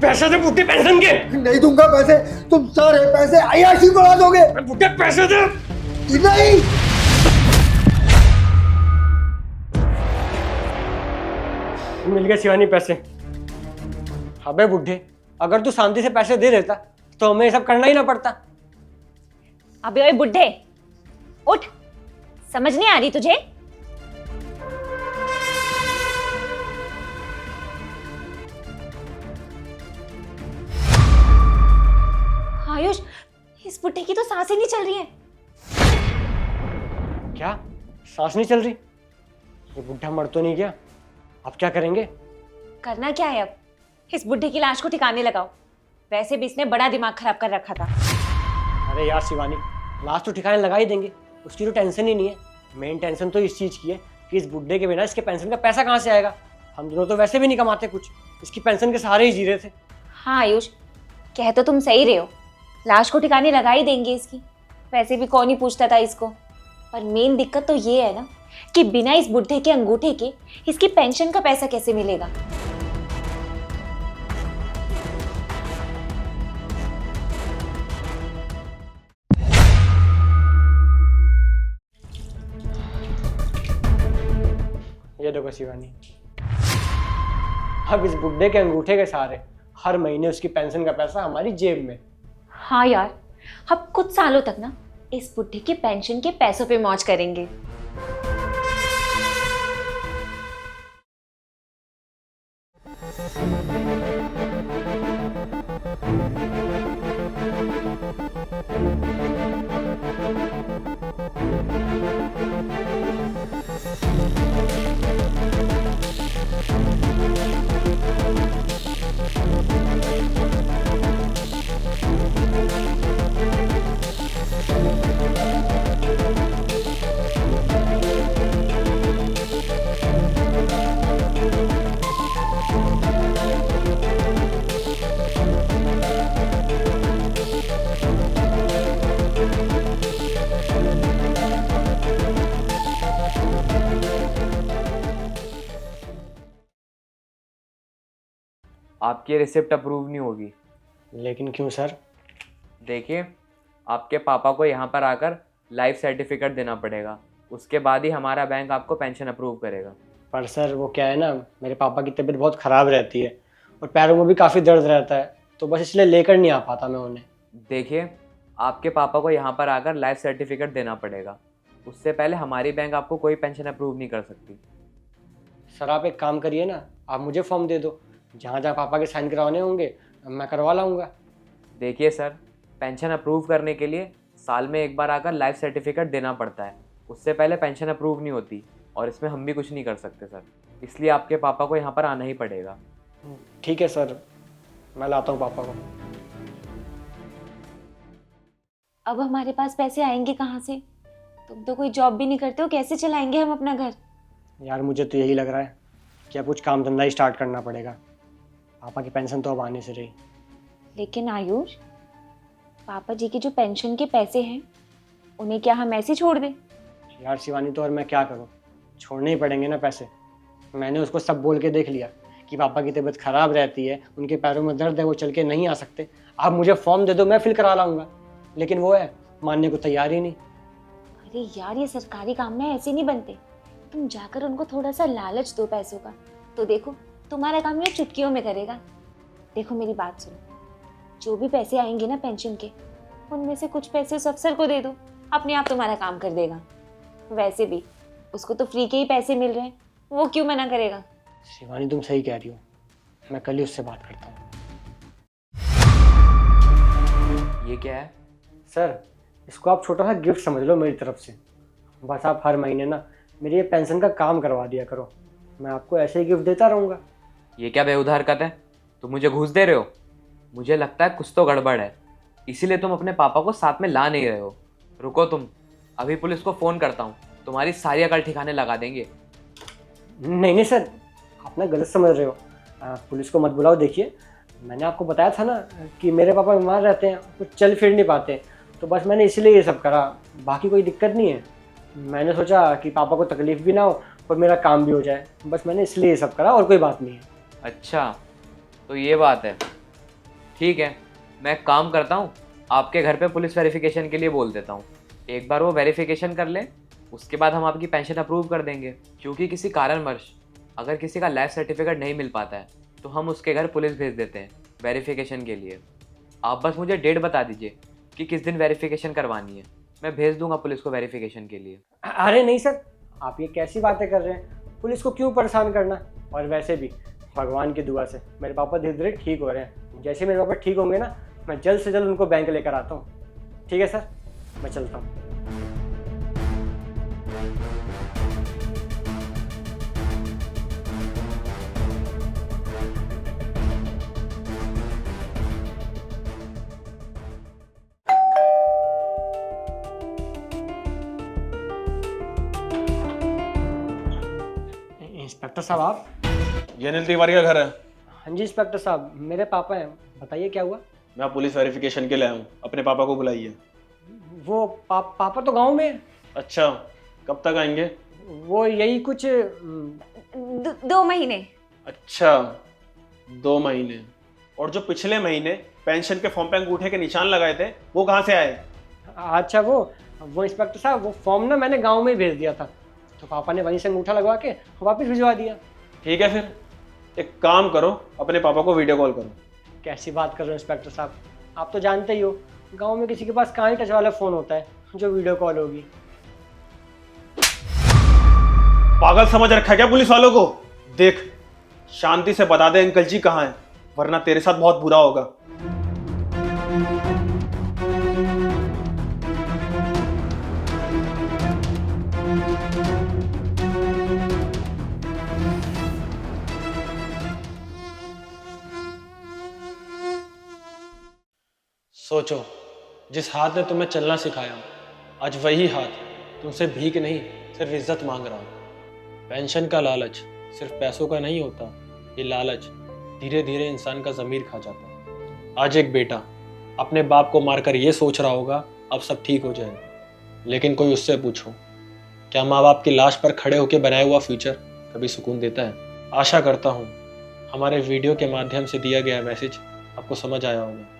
पैसे दे बुड्ढे पेंशन के। नहीं दूंगा पैसे, तुम सारे पैसे अय्याशी बढ़ा दोगे। बुड्ढे पैसे दे। नहीं, मिल गए शिवानी पैसे। अबे बुड्ढे, अगर तू शांति से पैसे दे देता तो हमें ये सब करना ही ना पड़ता। अबे ओए बुड्ढे, उठ, समझ नहीं आ रही तुझे? आयुष, इस बुड्ढे की तो सांसें नहीं चल रही है। क्या सांस नहीं चल रही? ये बुड्ढा मर तो नहीं गया? अब क्या करेंगे? करना क्या है अब? इस बुड्ढे की लाश को ठिकाने लगाओ। वैसे भी इसने बड़ा दिमाग खराब कर रखा था। अरे यार शिवानी, लाश तो ठिकाने लगा ही देंगे, उसकी तो टेंशन ही नहीं है। मेन टेंशन तो इस चीज़ की है कि इस बुड्ढे के बिना इसके पेंशन का पैसा कहाँ से आएगा। हम दोनों तो वैसे भी नहीं कमाते कुछ, इसकी पेंशन के सहारे ही जी रहे थे। हाँ आयुष, कह तो तुम सही रहे हो, लाश को ठिकाने लगा ही देंगे इसकी। वैसे भी कौन ही पूछता था इसको। पर मेन दिक्कत तो ये है ना कि बिना इस बुड्ढे के अंगूठे के इसकी पेंशन का पैसा कैसे मिलेगा। ये देखो शिवानी, अब इस बुड्ढे के अंगूठे के सहारे हर महीने उसकी पेंशन का पैसा हमारी जेब में। हाँ यार, अब कुछ सालों तक ना इस बुड्ढे के पेंशन के पैसों पे मौज करेंगे। आपकी रिसिप्ट अप्रूव नहीं होगी। लेकिन क्यों सर? देखिए, आपके पापा को यहाँ पर आकर लाइफ सर्टिफिकेट देना पड़ेगा, उसके बाद ही हमारा बैंक आपको पेंशन अप्रूव करेगा। पर सर वो क्या है ना, मेरे पापा की तबीयत बहुत ख़राब रहती है और पैरों में भी काफ़ी दर्द रहता है, तो बस इसलिए लेकर नहीं आ पाता मैं उन्हें। देखिए, आपके पापा को यहाँ पर आकर लाइफ सर्टिफिकेट देना पड़ेगा, उससे पहले हमारी बैंक आपको कोई पेंशन अप्रूव नहीं कर सकती। सर आप एक काम करिए ना, आप मुझे फॉर्म दे दो, जहाँ जहाँ पापा के साइन करवाने होंगे मैं करवा लाऊंगा। देखिए सर, पेंशन अप्रूव करने के लिए साल में एक बार आकर लाइफ सर्टिफिकेट देना पड़ता है, उससे पहले पेंशन अप्रूव नहीं होती और इसमें हम भी कुछ नहीं कर सकते सर, इसलिए आपके पापा को यहाँ पर आना ही पड़ेगा। ठीक है सर, मैं लाता हूँ पापा को। अब हमारे पास पैसे आएंगे कहाँ से? तुम तो कोई जॉब भी नहीं करते हो, कैसे चलाएंगे हम अपना घर? यार मुझे तो यही लग रहा है कि अब कुछ काम धंधा ही स्टार्ट करना पड़ेगा। पापा की पेंशन तो अब आने से रही। लेकिन आयुष, पापा जी के जो पेंशन के पैसे हैं उन्हें क्या हम ऐसे छोड़ दें? यार शिवानी, तो और मैं क्या करूँ, छोड़ने ही पड़ेंगे ना पैसे। मैंने उसको सब बोल के देख लिया कि पापा की तबीयत ख़राब रहती है, उनके पैरों में दर्द है, वो चल के नहीं आ सकते। आप मुझे फॉर्म दे दो, मैं फिल करा लाऊंगा, लेकिन वो है मानने को तैयार ही नहीं। अरे यार, ये सरकारी काम में ऐसे नहीं बनते। तुम जाकर उनको थोड़ा सा लालच दो पैसों का, तो देखो तुम्हारा काम ये चुटकियों में करेगा। देखो मेरी बात सुनो, जो भी पैसे आएंगे ना पेंशन के, उनमें से कुछ पैसे उस अफसर को दे दो, अपने आप तुम्हारा काम कर देगा। वैसे भी उसको तो फ्री के ही पैसे मिल रहे हैं, वो क्यों मना करेगा? शिवानी तुम सही कह रही हो, मैं कल ही उससे बात करता हूँ। ये क्या है? सर इसको आप छोटा सा गिफ्ट समझ लो मेरी तरफ से। बस आप हर महीने ना मेरी ये पेंशन का काम करवा दिया करो, मैं आपको ऐसे ही गिफ्ट देता रहूँगा। ये क्या बेहुदा हरकत है? तुम मुझे घूस दे रहे हो? मुझे लगता है कुछ तो गड़बड़ है, इसीलिए तुम अपने पापा को साथ में ला नहीं रहे हो। रुको तुम, अभी पुलिस को फ़ोन करता हूँ, तुम्हारी सारी अकल ठिकाने लगा देंगे। नहीं नहीं सर, आप ना गलत समझ रहे हो। पुलिस को मत बुलाओ। देखिए मैंने आपको बताया था ना कि मेरे पापा बीमार रहते हैं, कुछ चल फिर नहीं पाते, तो बस मैंने इसीलिए ये सब करा, बाकी कोई दिक्कत नहीं है। मैंने सोचा कि पापा को तकलीफ़ भी ना हो और मेरा काम भी हो जाए, बस मैंने इसलिए ये सब करा और कोई बात नहीं है। अच्छा, तो ये बात है। ठीक है, मैं एक काम करता हूँ, आपके घर पे पुलिस वेरिफिकेशन के लिए बोल देता हूँ। एक बार वो वेरिफिकेशन कर ले, उसके बाद हम आपकी पेंशन अप्रूव कर देंगे। क्योंकि किसी कारणवश अगर किसी का लाइफ सर्टिफिकेट नहीं मिल पाता है तो हम उसके घर पुलिस भेज देते हैं वेरिफिकेशन के लिए। आप बस मुझे डेट बता दीजिए कि किस दिन वेरिफिकेशन करवानी है, मैं भेज दूंगा पुलिस को वेरिफिकेशन के लिए। अरे नहीं सर, आप ये कैसी बातें कर रहे हैं? पुलिस को क्यों परेशान करना? और वैसे भी भगवान की दुआ से मेरे पापा धीरे धीरे ठीक हो रहे हैं। जैसे मेरे पापा ठीक होंगे ना, मैं जल्द से जल्द उनको बैंक लेकर आता हूँ। ठीक है सर, मैं चलता हूँ। इंस्पेक्टर साहब आप? ये अनिल तिवारी का घर है। हाँ जी इंस्पेक्टर साहब, मेरे पापा हैं, बताइए क्या हुआ? मैं पुलिस वेरिफिकेशन के लिए आया हूँ, अपने पापा को बुलाइए। वो पापा तो गांव में हैं। अच्छा, कब तक आएंगे? वो यही कुछ 2 महीने। अच्छा, 2 महीने। और जो पिछले महीने पेंशन के फॉर्म पे अंगूठे के निशान लगाए थे, वो कहाँ से आए? अच्छा वो इंस्पेक्टर साहब, वो फॉर्म ना मैंने गांव में ही भेज दिया था, तो पापा ने वहीं से अंगूठा लगवा के वापस भिजवा दिया। ठीक है, फिर एक काम करो, अपने पापा को वीडियो कॉल करो। कैसी बात कर रहे हो इंस्पेक्टर साहब? आप तो जानते ही हो, गांव में किसी के पास कहाँ ही टच वाला फ़ोन होता है जो वीडियो कॉल होगी। पागल समझ रखा है क्या पुलिस वालों को? देख, शांति से बता दे अंकल जी कहाँ हैं, वरना तेरे साथ बहुत बुरा होगा। सोचो, जिस हाथ ने तुम्हें चलना सिखाया, आज वही हाथ तुमसे भीख नहीं सिर्फ इज्जत मांग रहा हूँ। पेंशन का लालच सिर्फ पैसों का नहीं होता, ये लालच धीरे धीरे इंसान का ज़मीर खा जाता है। आज एक बेटा अपने बाप को मारकर ये सोच रहा होगा अब सब ठीक हो जाए, लेकिन कोई उससे पूछो, क्या माँ बाप की लाश पर खड़े होकर बनाया हुआ फ्यूचर कभी सुकून देता है? आशा करता हूँ हमारे वीडियो के माध्यम से दिया गया मैसेज आपको समझ आया होगा।